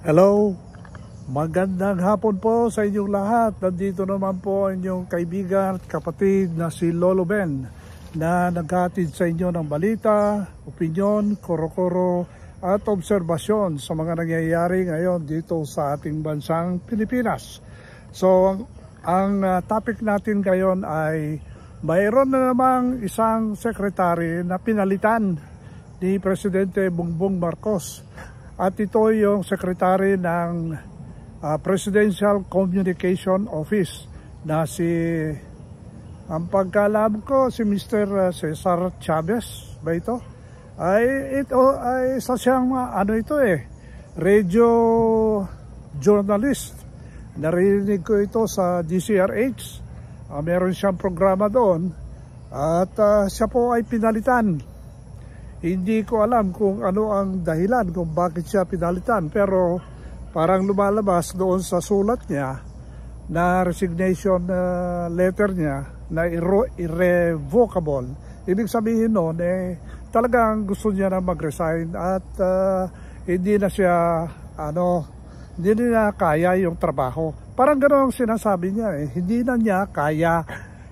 Hello, magandang hapon po sa inyong lahat. Nandito naman po ang inyong kaibigan at kapatid na si Lolo Ben na naghatid sa inyo ng balita, opinyon, koro-koro at obserbasyon sa mga nangyayari ngayon dito sa ating bansang Pilipinas. So, ang topic natin ngayon ay mayroon na namang isang sekretary na pinalitan ni Presidente Bongbong Marcos. At ito yung secretary ng Presidential Communication Office na ang pagkaalam ko si Mr. Cesar Chavez ba ito? Ay isa siyang radio journalist. Narinig ko ito sa DCRH. Meron siyang programa doon at siya po ay pinalitan. Hindi ko alam kung ano ang dahilan kung bakit siya pinalitan, pero parang lumalabas doon sa sulat niya na resignation letter niya na irrevocable. Ibig sabihin noon talagang gusto niya na mag-resign at hindi na siya hindi na kaya yung trabaho. Parang gano'n ang sinasabi niya hindi na niya kaya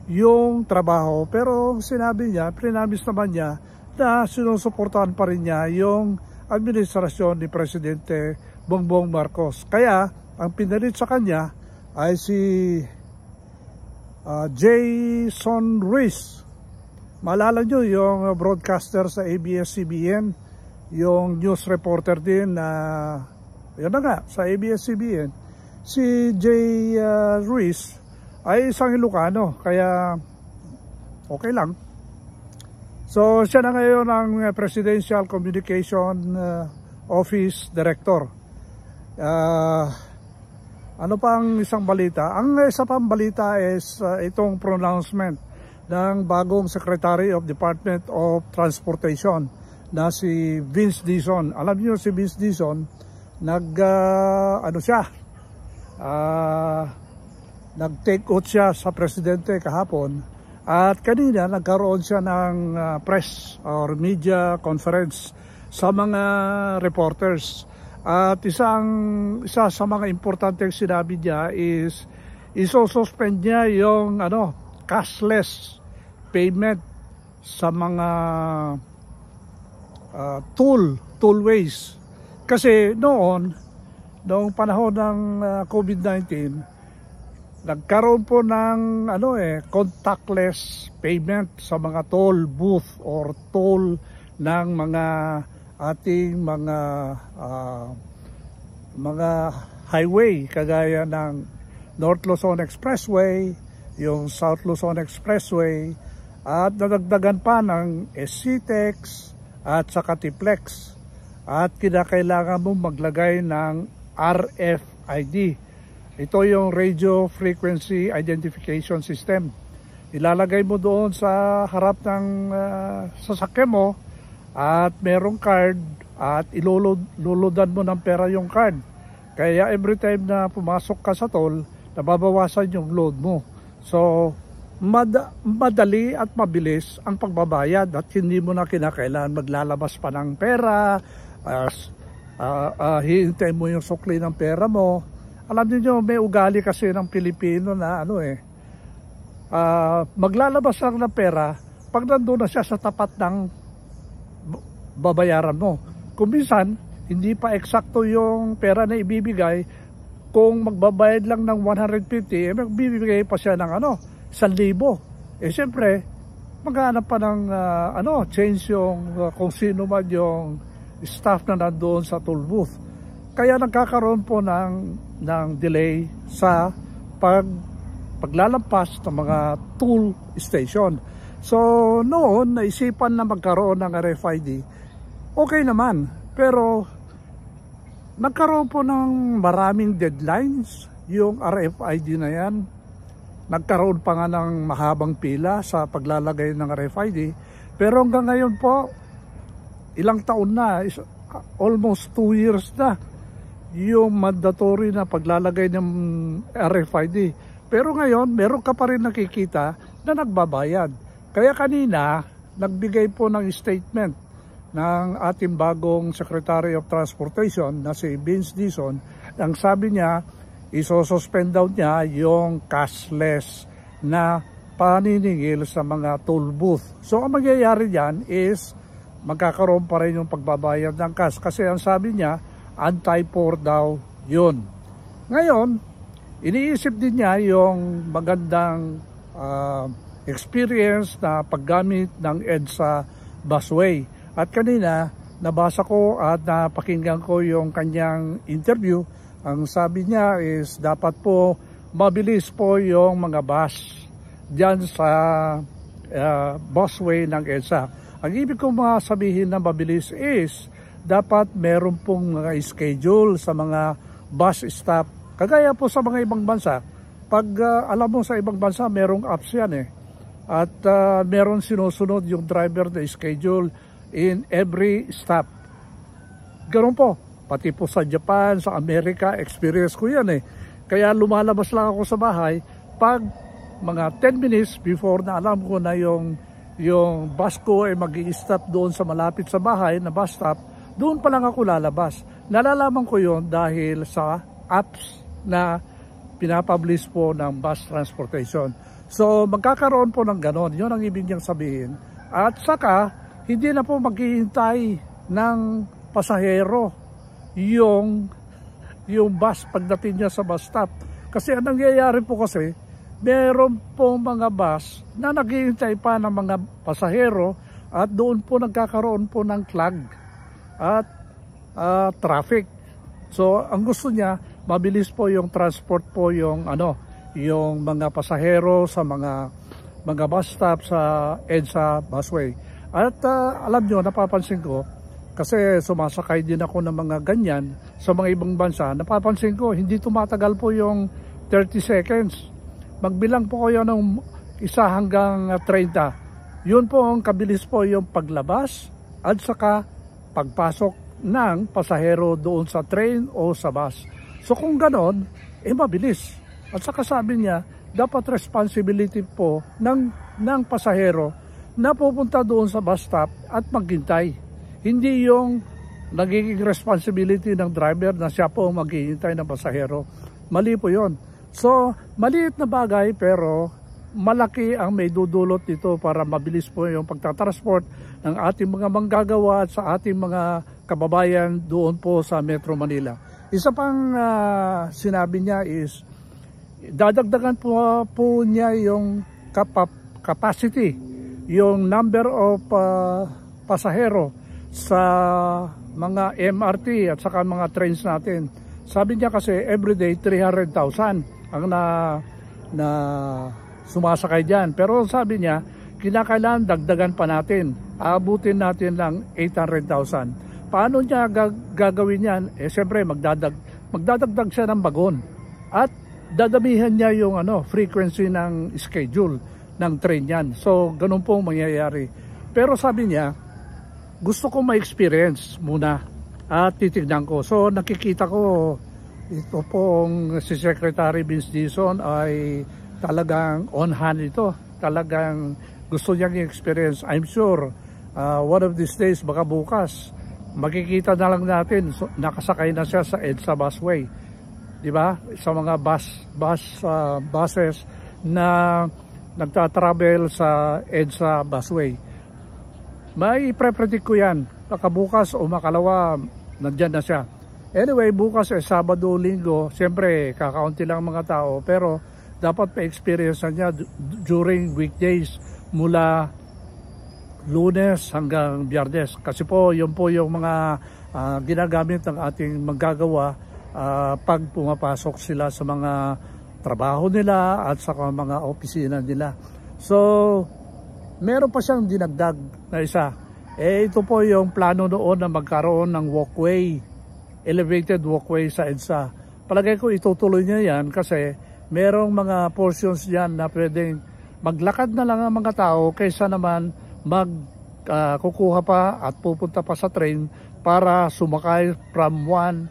yung trabaho, pero sinabi niya, prinamis naman niya na sinusuportahan pa rin niya yung administrasyon ni Presidente Bongbong Marcos. Kaya ang pinalit sa kanya ay si Jason Ruiz. Maalala nyo yung broadcaster sa ABS-CBN, yung news reporter din na yun na nga sa ABS-CBN. Si Ruiz ay isang Ilocano, kaya okay lang. So siya na ngayon ang Presidential Communication Office Director. Ano pang isang balita? Ang isa pang balita is itong pronouncement ng bagong Secretary of Department of Transportation na si Vince Dizon. Alam niyo si Vince Dizon, nag-take out siya sa presidente kahapon. At kanina nagkaroon siya ng press or media conference sa mga reporters. At isa sa mga importanteng sinabi niya is isosuspend niya yung cashless payment sa mga tollways. Kasi noong panahon ng COVID-19, nagkaroon po ng contactless payment sa mga toll booth or toll ng mga ating mga highway kagaya ng North Luzon Expressway, yung South Luzon Expressway, at nadagdagan pa ng SCTEX at sa Katiplex, at kinakailangan mo maglagay ng RFID. Ito yung Radio Frequency Identification System. Ilalagay mo doon sa harap ng sasakyan mo at merong card at iluludan mo ng pera yung card. Kaya every time na pumasok ka sa toll, nababawasan yung load mo. So, madali at mabilis ang pagbabayad at hindi mo na kinakailangan maglalabas pa ng pera, hihintayin mo yung sukli ng pera mo. Alam niyo, may ugali kasi ng Pilipino na maglalabas lang ng pera pag nandun na siya sa tapat ng babayaran mo. Kung minsan, hindi pa eksakto yung pera na ibibigay. Kung magbabayad lang ng 150, magbibigay pa siya ng 1,000. Siyempre, maghanap pa ng change yung kung sino man yung staff na nandoon sa toll booth. Kaya nagkakaroon po ng delay sa paglalampas ng mga toll station. So noon naisipan na magkaroon ng RFID. Okay naman, pero nagkaroon po ng maraming deadlines yung RFID na yan. Nagkaroon pa nga ng mahabang pila sa paglalagay ng RFID. Pero hanggang ngayon po, ilang taon na, almost 2 years na yung mandatory na paglalagay ng RFID. Pero ngayon, meron ka pa rin nakikita na nagbabayad. Kaya kanina, nagbigay po ng statement ng ating bagong Secretary of Transportation na si Vince Dizon. Ang sabi niya, isosuspend daw niya yung cashless na paniningil sa mga toll booth. So ang mangyayari diyan is magkakaroon pa rin yung pagbabayad ng cash kasi ang sabi niya anti-poor daw yun. Ngayon, iniisip din niya yung magandang experience na paggamit ng EDSA busway. At kanina, nabasa ko at napakinggan ko yung kanyang interview. Ang sabi niya is dapat po mabilis po yung mga bus dyan sa busway ng EDSA. Ang ibig kong sabihin na mabilis is dapat meron pong mga schedule sa mga bus stop. Kagaya po sa mga ibang bansa, pag alam mo sa ibang bansa merong apps yan eh. At meron sinusunod yung driver na schedule in every stop. Ganun po, pati po sa Japan, sa Amerika, experience ko yan eh. Kaya lumalabas lang ako sa bahay pag mga 10 minutes before na alam ko na yung bus ko ay mag-i-stop doon sa malapit sa bahay na bus stop, doon pa lang ako lalabas. Nalalaman ko yon dahil sa apps na pinapublish po ng bus transportation. So magkakaroon po ng ganon, yun ang ibig niyang sabihin. At saka, hindi na po maghihintay ng pasahero yung bus pagdating niya sa bus stop. Kasi ang nangyayari po kasi, meron po mga bus na naghihintay pa ng mga pasahero at doon po nagkakaroon po ng clog at traffic. So ang gusto niya, mabilis po yung transport po yung mga pasahero sa mga bus stop sa EDSA busway. At alam nyo, napapansin ko, kasi sumasakay din ako ng mga ganyan sa mga ibang bansa, napapansin ko, hindi tumatagal po yung 30 seconds. Magbilang po kayo ng 1 hanggang 30. Yun po ang kabilis po yung paglabas at saka pagpasok ng pasahero doon sa train o sa bus. So kung ganon, mabilis. At saka sabi niya, dapat responsibility po ng pasahero na pupunta doon sa bus stop at maghintay. Hindi yung nagiging responsibility ng driver na siya po maghihintay ng pasahero. Mali po yon. So, maliit na bagay pero malaki ang may dudulot nito para mabilis po yung pagtatransport ng ating mga manggagawa at sa ating mga kababayan doon po sa Metro Manila. Isa pang sinabi niya is dadagdagan po niya yung capacity, yung number of pasahero sa mga MRT at saka mga trains natin. Sabi niya kasi everyday 300,000 ang na sumasakay dyan. Pero sabi niya, kinakailangan dagdagan pa natin. Aabutin natin lang 800,000. Paano niya gagawin yan? Siyempre magdadagdag siya ng bagon. At dadamihan niya yung frequency ng schedule ng train yan. So, ganun po mangyayari. Pero sabi niya, gusto ko ma-experience muna at titignan ko. So, nakikita ko ito pong si Secretary Vince Dizon ay talagang on hand ito. Talagang gusto niyang i-experience. I'm sure one of these days, baka bukas, makikita na lang natin, nakasakay na siya sa EDSA busway. Diba? Sa mga buses na nagtatravel sa EDSA busway. May pre-predict ko yan. Baka bukas o makalawa, nandyan na siya. Anyway, bukas Sabado, Linggo, siyempre kakaunti lang mga tao, pero dapat pa-experience niya during weekdays mula Lunes hanggang Biyernes. Kasi po, yun po yung mga ginagamit ng ating manggagawa pag pumapasok sila sa mga trabaho nila at sa mga opisina nila. So, meron pa siyang dinagdag na isa. Ito po yung plano noon na magkaroon ng walkway, elevated walkway sa EDSA. Palagay ko itutuloy niya yan kasi merong mga portions diyan na pwedeng maglakad na lang ang mga tao kaysa naman kukuha pa at pupunta pa sa train para sumakay from one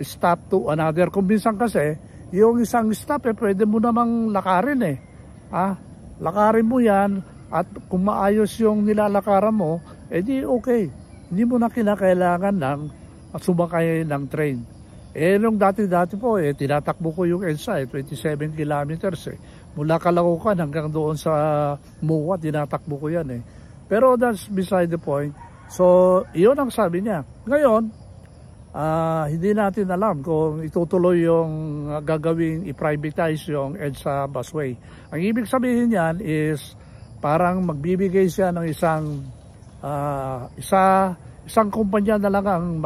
stop to another. Kung minsan kasi, yung isang stop pwede mo namang lakarin eh. Lakarin mo yan at kung maayos yung nilalakaran mo, di okay. hindi mo na kinakailangan ng sumakay ng train. Nung dati-dati po, tinatakbo ko yung EDSA, 27 kilometers Mula Caloocan hanggang doon sa MOA, tinatakbo ko yan Pero that's beside the point. So, iyon ang sabi niya. Ngayon, hindi natin alam kung itutuloy yung gagawing i-privatize yung EDSA busway. Ang ibig sabihin niyan is parang magbibigay siya ng isang kumpanya na lang ang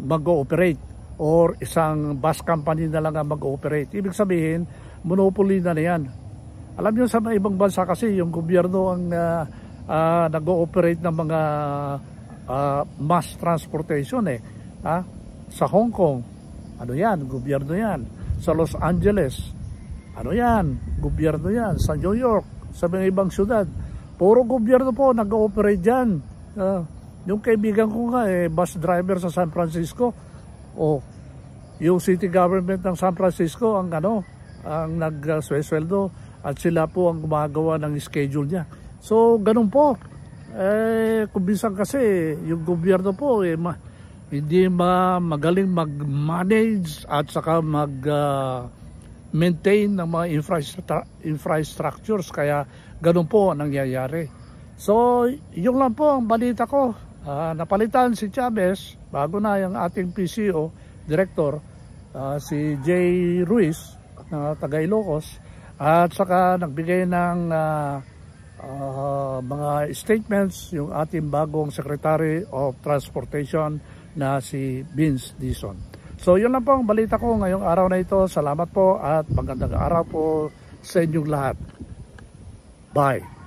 mag-ooperate or isang bus company na lang ang mag-ooperate. Ibig sabihin, monopoly na yan. Alam niyo sa mga ibang bansa kasi yung gobyerno ang nag-ooperate ng mga mass transportation Sa Hong Kong, ano yan? Gobyerno yan. Sa Los Angeles, ano yan? Gobyerno yan. Sa New York, sa mga ibang syudad, puro gobyerno po nag-ooperate dyan. Yung kaibigan ko nga bus driver sa San Francisco, yung city government ng San Francisco ang nag-sweldo at sila po ang gumagawa ng schedule niya. So ganun po. Kung minsan kasi yung gobyerno po hindi magaling mag-manage at saka mag-maintain ng mga infrastructures, kaya ganun po ang nangyayari. So yung lang po ang balita ko. Napalitan si Chavez, bago na yung ating PCO director, si Jay Ruiz na taga Ilocos, at saka nagbigay ng mga statements yung ating bagong Secretary of Transportation na si Vince Dizon. So yun lang po ang balita ko ngayong araw na ito. Salamat po at magandang araw po sa inyong lahat. Bye!